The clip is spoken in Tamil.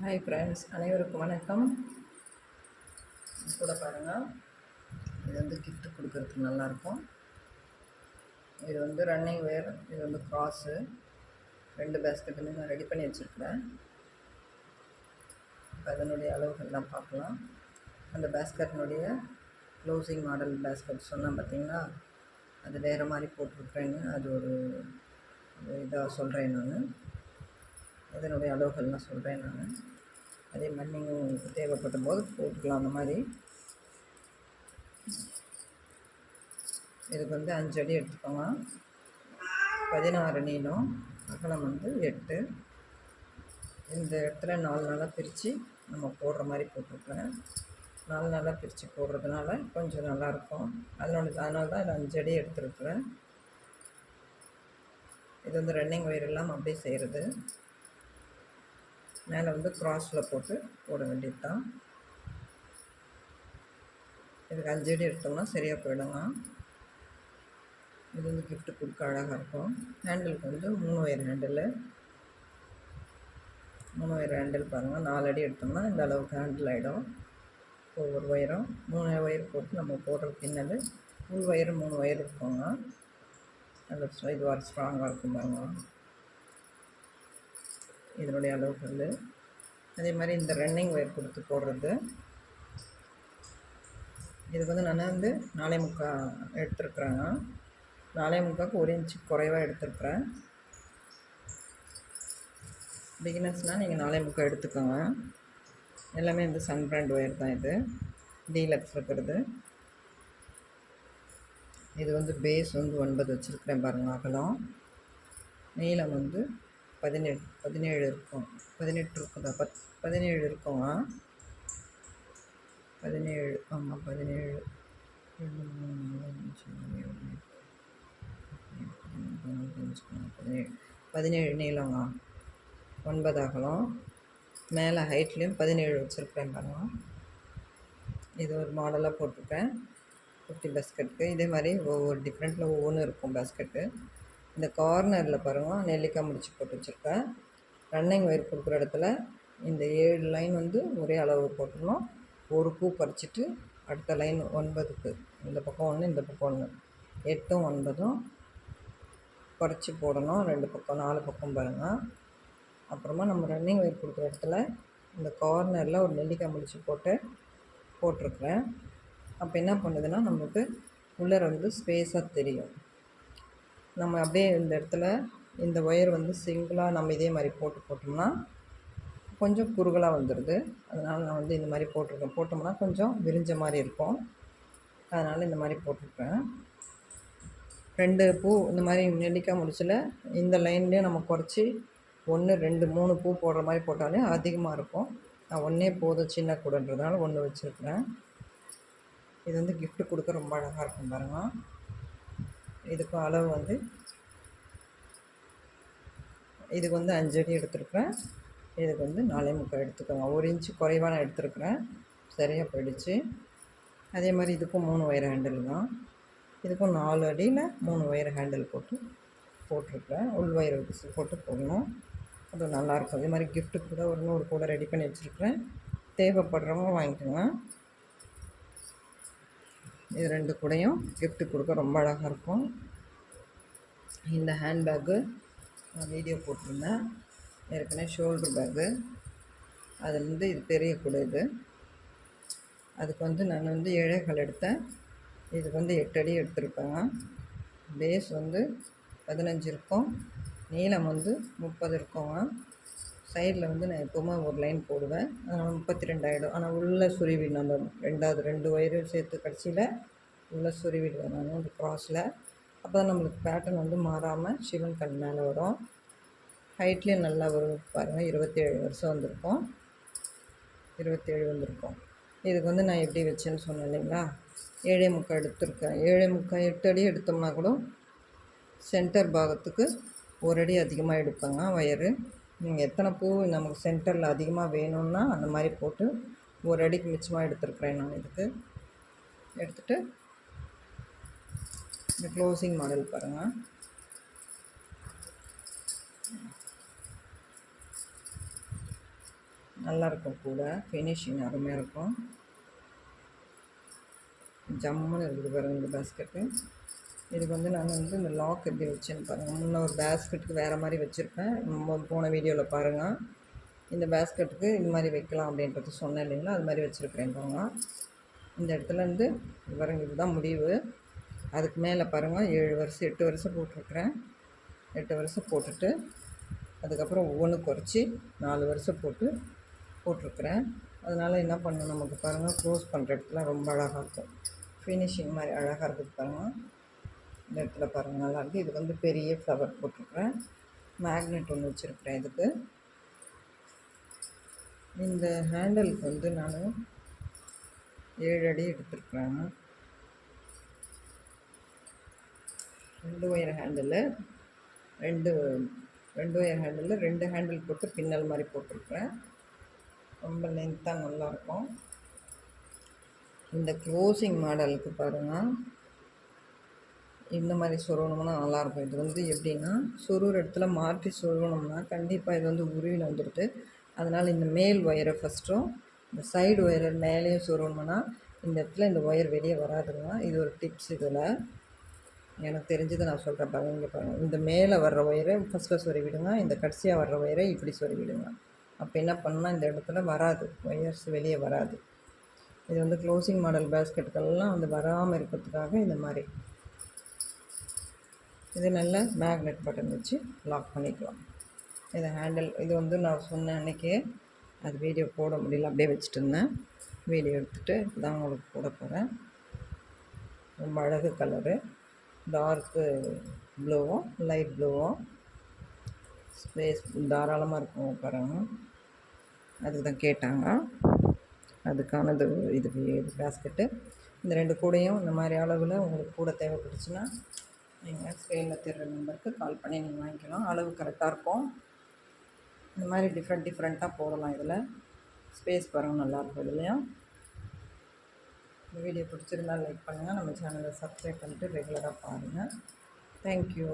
ஹாய் ஃப்ரெண்ட்ஸ், அனைவருக்கும் வணக்கம். கூட பாருங்கள், இது வந்து கிஃப்ட் கொடுக்கறதுக்கு நல்லாயிருக்கும். இது வந்து ரன்னிங் வேர், இது வந்து க்ராஸு. 2 பேஸ்கெட்டுமே நான் ரெடி பண்ணி வச்சுருக்கிறேன். அதனுடைய அளவுகள்லாம் பார்க்கலாம். அந்த பேஸ்கெட்னுடைய க்ளோசிங் மாடல் பேஸ்கெட் சொன்னால் பார்த்தீங்கன்னா, அது வேறு மாதிரி போட்டிருக்கிறேன்னு அது ஒரு இதாக சொல்கிறேன் நான். இதனுடைய அளவுகள்லாம் சொல்கிறேன் நான். அதே மாதிரி நீங்கள் உங்களுக்கு தேவைப்படும் போது போட்டுக்கலாம். அந்த மாதிரி இதுக்கு வந்து 5 அடி எடுத்துக்கோங்க. 16 நீளம், அகலம் வந்து 8. இந்த இடத்துல 4 நாளாக பிரித்து நம்ம போடுற மாதிரி போட்டிருக்கேன். 4 நாளாக பிரித்து போடுறதுனால கொஞ்சம் நல்லாயிருக்கும். அதனால தான் இது 5 அடி எடுத்துருக்குறேன். இது வந்து ரன்னிங் ஒயர் எல்லாம் அப்படியே செய்கிறது. மேலே வந்து க்ராஸில் போட வேண்டியது தான். இதுக்கு 5 அடி எடுத்தோம்னா சரியாக போயிடுங்க. இது வந்து கிஃப்ட்டு கொடுக்க அழகாக இருக்கும். ஹேண்டிலுக்கு வந்து 3 ஒயர் ஹேண்டில். 3 ஒயர் ஹேண்டில் பாருங்கள். 4 அடி எடுத்தோம்னா இந்த அளவுக்கு ஹேண்டில் ஆகிடும். ஒவ்வொரு ஒயரும் 3 ஒயர் போட்டு நம்ம போடுற பின்னல் ஃபுல் ஒயர் 3 ஒயர் இருக்குங்க. நல்ல இதுவாக ஸ்ட்ராங்காக இருக்கும் பாருங்க. இதனுடைய அளவுகள் அதே மாதிரி இந்த ரன்னிங் ஒயர் கொடுத்து போடுறது. இதுக்கு வந்து நான் வந்து 4.25 எடுத்துருக்குறேங்க. 4.25க்கு 1 இன்ச்சு குறைவாக எடுத்துருக்குறேன். பிகினர்ஸ்னால் நீங்கள் 4.25 எடுத்துக்கோங்க. எல்லாமே வந்து சன் பிராண்ட் ஒயர் தான். இது டீலக்ஸ் இருக்கிறது. இது வந்து பேஸ் வந்து 9 வச்சுருக்கிறேன் பாருங்கள். அகலம் நீளம் வந்து 17 இருக்கும். 18 இருக்குதா? 17 இருக்குங்க. 17 ஆமாம், 17 17 நீளங்க, 9 அகலம். மேலே ஹைட்லேயும் 17 வச்சுருக்கிறேன் பாருங்கள். இது ஒரு மாடலாக போட்டிருக்கேன் குட்டி பேஸ்கெட்டுக்கு. இதே மாதிரி ஒவ்வொரு டிஃப்ரெண்ட்டில் ஒவ்வொன்றும் இருக்கும் பேஸ்கெட்டு. இந்த கார்னரில் பாருங்கள், நெல்லிக்காய் முடிச்சு போட்டு வச்சுருக்கேன். ரன்னிங் ஒயர் கொடுக்குற இடத்துல இந்த 7 லைன் வந்து ஒரே அளவு போட்டுடணும். ஒரு பூ பறிச்சிட்டு அடுத்த லைன் 9க்கு இந்த பக்கம் 1, இந்த பக்கம் 1, 8ம் 9ம் பறித்து போடணும். 2 பக்கம் 4 பக்கம் பாருங்கள். அப்புறமா நம்ம ரன்னிங் ஒயர் கொடுக்குற இடத்துல இந்த கார்னரில் ஒரு நெல்லிக்காய் முடிச்சு போட்டிருக்கிறேன். அப்போ என்ன பண்ணுதுன்னா, நமக்கு உள்ளே வந்து ஸ்பேஸாக தெரியும். நம்ம அப்படியே இந்த இடத்துல இந்த ஒயர் வந்து சிங்கிளாக நம்ம இதே மாதிரி போட்டோம்னா கொஞ்சம் குறுகலாக வந்துடுது. அதனால் நான் வந்து இந்த மாதிரி போட்டிருக்கேன். போட்டோம்னா கொஞ்சம் விரிஞ்ச மாதிரி இருக்கும். அதனால் இந்த மாதிரி போட்டிருக்கேன். 2 பூ இந்த மாதிரி நெல்லிக்காய் முடிச்சில் இந்த லைன்லேயே நம்ம குறைச்சி 1, 2, 3 பூ போடுற மாதிரி போட்டாலே அதிகமாக இருக்கும். நான் 1 போதும் சின்ன கூடன்றதுனால 1 வச்சுருக்கிறேன். இது வந்து கிஃப்ட்டு கொடுக்க ரொம்ப அழகாக இருக்கும் பாருங்கள். இதுக்கும் அளவு வந்து இதுக்கு வந்து 5 அடி எடுத்துருக்குறேன். இதுக்கு வந்து 4.25 எடுத்துக்கோங்க. 1 இன்ச்சு குறைவாக நான் எடுத்துருக்குறேன். சரியாக போயிடுச்சு. அதே மாதிரி இதுக்கும் 3 ஒயர் ஹேண்டில் தான். இதுக்கும் 4 அடியில் 3 ஒயர் ஹேண்டில் போட்டிருக்கிறேன். உள் ஒயர் போட்டு போடணும். அது நல்லாயிருக்கும். அதே மாதிரி கிஃப்ட்டு கூட ஒரு 100 கூட ரெடி பண்ணி வச்சுருக்கிறேன். தேவைப்படுறவங்க வாங்கிக்கோங்க. இது 2 கூடையும் கிஃப்ட்டு கொடுக்க ரொம்ப அழகாக இருக்கும். இந்த ஹேண்ட்பேக்கு நான் வீடியோ போட்டிருந்தேன் ஏற்கனவே. ஷோல்டர் பேக்கு, அதுலேருந்து இது பெரிய கூடை. இது அதுக்கு வந்து நான் வந்து 7.25 எடுத்தேன். இதுக்கு வந்து 8 அடி எடுத்துருப்பேங்க. பேஸ் வந்து 15 இருக்கும். நீளம் வந்து 30 இருக்குங்க. சைடில் வந்து நான் எப்போவுமே ஒரு லைன் போடுவேன். அதனால் 32 ஆகிடும். ஆனால் உள்ளே சுருவிடணும். அந்த 2 ஒயரு சேர்த்து கடைசியில் உள்ளே சுருவிடுவேன் நான் இந்த க்ராஸில். அப்போ தான் நம்மளுக்கு பேட்டர்ன் வந்து மாறாமல் சிவன் கண் மேலே வரும். ஹைட்லேயும் நல்லா வரும் பாருங்கள். 27 வருஷம் வந்திருக்கும். 27 வந்திருக்கும். இதுக்கு வந்து நான் எப்படி வச்சேன்னு சொன்னேன் இல்லைங்களா? 7.25 எடுத்திருக்கேன். 7.25 8 அடி எடுத்தோம்னா கூட சென்டர் பாகத்துக்கு 1 அடி அதிகமாக எடுப்பேங்க ஒயரு. நீங்கள் எத்தனை பூ நமக்கு சென்டரில் அதிகமாக வேணும்னா அந்த மாதிரி போட்டு 1 அடிக்கு மிச்சமாக எடுத்துருக்குறேன் நான். இதுக்கு எடுத்துகிட்டு இந்த க்ளோசிங் மாடல் பாருங்கள். நல்லாயிருக்கும் கூட, ஃபினிஷிங் அருமையாக இருக்கும். ஜம்முன்னு இருக்குது பாருங்கள் இந்த பேஸ்கெட்டு. இதுக்கு வந்து நான் வந்து இந்த லாக் எப்படி வச்சேன்னு பாருங்கள். முன்ன ஒரு பேஸ்கெட்டுக்கு வேறு மாதிரி வச்சுருப்பேன், போன வீடியோவில் பாருங்கள். இந்த பேஸ்கெட்டுக்கு இந்த மாதிரி வைக்கலாம் அப்படின்றது சொன்னேன் இல்லைங்களா, அது மாதிரி வச்சுருக்கிறேன் பாருங்கள். இந்த இடத்துலேருந்து பாருங்கள், இதுதான் முடிவு. அதுக்கு மேலே பாருங்கள் 7 வருஷம் 8 வருஷம் போட்டிருக்கிறேன். 8 வருஷம் போட்டுட்டு அதுக்கப்புறம் ஒவ்வொன்று குறைச்சி 4 வருஷம் போட்டிருக்கிறேன். அதனால் என்ன பண்ணணும், நமக்கு பாருங்கள் க்ளோஸ் பண்ணுற இடத்துல ரொம்ப அழகாக இருக்கும், ஃபினிஷிங் மாதிரி அழகாக இருக்குது பாருங்கள். இந்த இடத்துல பாருங்கள் நல்லாயிருக்கு. இதுக்கு வந்து பெரிய ஃப்ளவர் போட்டிருக்கிறேன். மேக்னெட் ஒன்று வச்சுருக்கிறேன் இதுக்கு. இந்த ஹேண்டலுக்கு வந்து நான் 7 அடி எடுத்துருக்குறேன். 2 wire handle 2 wire handle 2 handle போட்டு பின்னல் மாதிரி போட்டிருக்கிறேன். ரொம்ப லென்த்தாக நல்லாயிருக்கும். இந்த க்ளோசிங் மாடலுக்கு பாருங்கள், இந்த மாதிரி சொருகணும்னா நல்லாயிருக்கும். இது வந்து எப்படின்னா, சொருகிற இடத்துல மாற்றி சொருகணும்னா கண்டிப்பாக இது வந்து உருவின்னு வந்துடுது. அதனால் இந்த மேல் ஒயரை ஃபஸ்ட்டும் இந்த சைடு ஒயரை மேலேயும் சொருகணும்னா இந்த இடத்துல இந்த ஒயர் வெளியே வராதுங்க. இது ஒரு டிப்ஸ். இதில் எனக்கு தெரிஞ்சதை நான் சொல்கிறேன் பாருங்கள். இங்கே பாருங்கள், இந்த மேலே வர்ற ஒயரை ஃபஸ்ட்டில் சொருவிடுங்க, இந்த கடைசியாக வர்ற ஒயரை இப்படி சொருவிடுங்க. அப்போ என்ன பண்ணால் இந்த இடத்துல வராது, ஒயர்ஸ் வெளியே வராது. இது வந்து க்ளோசிங் மாடல் பேஸ்கெட்டுக்கெல்லாம் வந்து வராமல் இருக்கிறதுக்காக இந்த மாதிரி இது நல்ல மேக்னெட் பட்டன் வச்சு லாக் பண்ணிக்கலாம். இது ஹேண்டில் இது வந்து நான் சொன்ன அன்றைக்கே அது வீடியோ போட முடியல, அப்படியே வச்சுட்டு இருந்தேன். வீடியோ எடுத்துகிட்டு தான் உங்களுக்கு போட போகிறேன். ரொம்ப அழகு கலரு, டார்க்கு ப்ளூவும் லைட் ப்ளூவும் ஸ்பேஸ் தாராளமாக இருக்கும் பாருங்கள். அதுக்கு தான் கேட்டாங்க, அதுக்கானது இது பேஸ்கெட்டு. இந்த 2 கூடையும் இந்த மாதிரி அளவில் உங்களுக்கு கூட தேவைப்பட்டுச்சுன்னா நீங்கள் ஸ்க்ரீனில் தெரிகிற நம்பருக்கு கால் பண்ணி நீங்கள் வாங்கிக்கலாம். அளவு கரெக்டாக இருக்கும். இந்த மாதிரி டிஃப்ரெண்ட்டாக போடலாம். இதில் ஸ்பேஸ் பாருங்கள் நல்லாயிருக்கும். இதுலையும் இந்த வீடியோ பிடிச்சிருந்தால் லைக் பண்ணுங்கள், நம்ம சேனலை சப்ஸ்கிரைப் பண்ணிவிட்டு ரெகுலராக பாருங்கள். தேங்க்யூ.